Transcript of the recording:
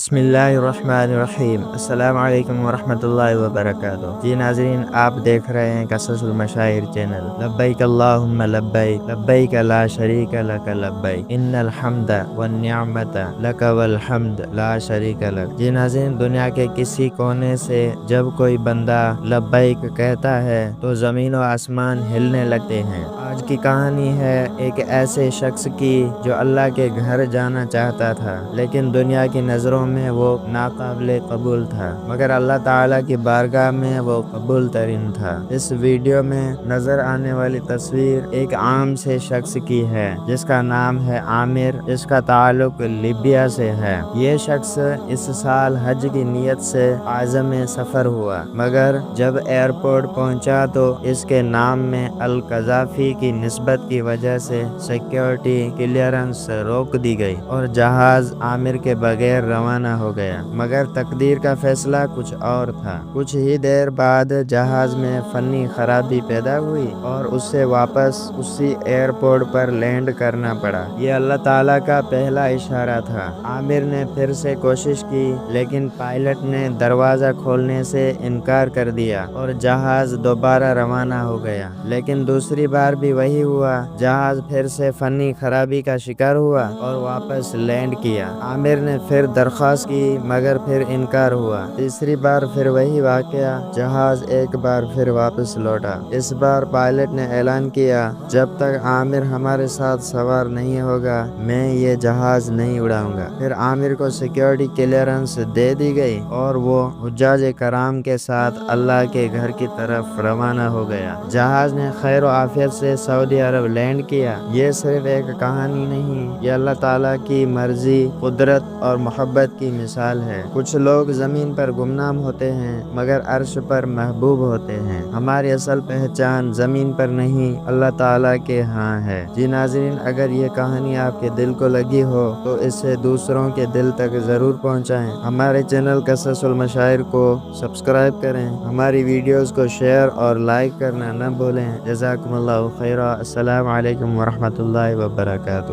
بسم اللہ الرحمن الرحیم۔ السلام علیکم ورحمۃ اللہ وبرکاتہ۔ جی ناظرین، آپ دیکھ رہے ہیں قصص المشاہیر چینل۔ لبیک اللہم لبیک، لبیک لا شریک لک لبیک، ان الحمد والنعمت لک والحمد لا شریک لک۔ جی ناظرین، دنیا کے کسی کونے سے جب کوئی بندہ لبیک کہتا ہے تو زمین و آسمان ہلنے لگتے ہیں۔ آج کی کہانی ہے ایک ایسے شخص کی جو اللہ کے گھر جانا چاہتا تھا، لیکن دنیا کی نظروں میں وہ ناقابل قبول تھا، مگر اللہ تعالیٰ کی بارگاہ میں وہ قبول ترین تھا۔ اس ویڈیو میں نظر آنے والی تصویر ایک عام سے شخص کی ہے جس کا نام ہے عامر، جس کا تعلق لیبیا سے ہے۔ یہ شخص اس سال حج کی نیت سے عازم سفر ہوا، مگر جب ایئرپورٹ پہنچا تو اس کے نام میں القذافی کی نسبت کی وجہ سے سیکیورٹی کلیئرنس روک دی گئی اور جہاز عامر کے بغیر روانہ ہو گیا۔ مگر تقدیر کا فیصلہ کچھ اور تھا۔ کچھ ہی دیر بعد جہاز میں فنی خرابی پیدا ہوئی اور اسے واپس اسی ایئرپورٹ پر لینڈ کرنا پڑا۔ یہ اللہ تعالیٰ کا پہلا اشارہ تھا۔ عامر نے پھر سے کوشش کی، لیکن پائلٹ نے دروازہ کھولنے سے انکار کر دیا اور جہاز دوبارہ روانہ ہو گیا۔ لیکن دوسری بار بھی وہی ہوا، جہاز پھر سے فنی خرابی کا شکار ہوا اور واپس لینڈ کیا۔ عامر نے پھر درخواست کی، مگر پھر انکار ہوا۔ تیسری بار پھر وہی واقعہ، جہاز ایک بار پھر واپس لوٹا۔ اس بار پائلٹ نے اعلان کیا، جب تک عامر ہمارے ساتھ سوار نہیں ہوگا میں یہ جہاز نہیں اڑاؤں گا۔ پھر عامر کو سیکیورٹی کلیئرنس دے دی گئی اور وہ حجاج کرام کے ساتھ اللہ کے گھر کی طرف روانہ ہو گیا۔ جہاز نے خیر و عافیت سے سعودی عرب لینڈ کیا۔ یہ صرف ایک کہانی نہیں، یہ اللہ تعالیٰ کی مرضی، قدرت اور محبت کی مثال ہے۔ کچھ لوگ زمین پر گمنام ہوتے ہیں مگر عرش پر محبوب ہوتے ہیں۔ ہماری اصل پہچان زمین پر نہیں، اللہ تعالیٰ کے ہاں ہے۔ جی ناظرین، اگر یہ کہانی آپ کے دل کو لگی ہو تو اسے دوسروں کے دل تک ضرور پہنچائیں۔ ہمارے چینل قصص المشاہیر کو سبسکرائب کریں، ہماری ویڈیوز کو شیئر اور لائک کرنا نہ بھولیں۔ جزاکم اللہ خیرا۔ السلام علیکم ورحمۃ اللہ وبرکاتہ۔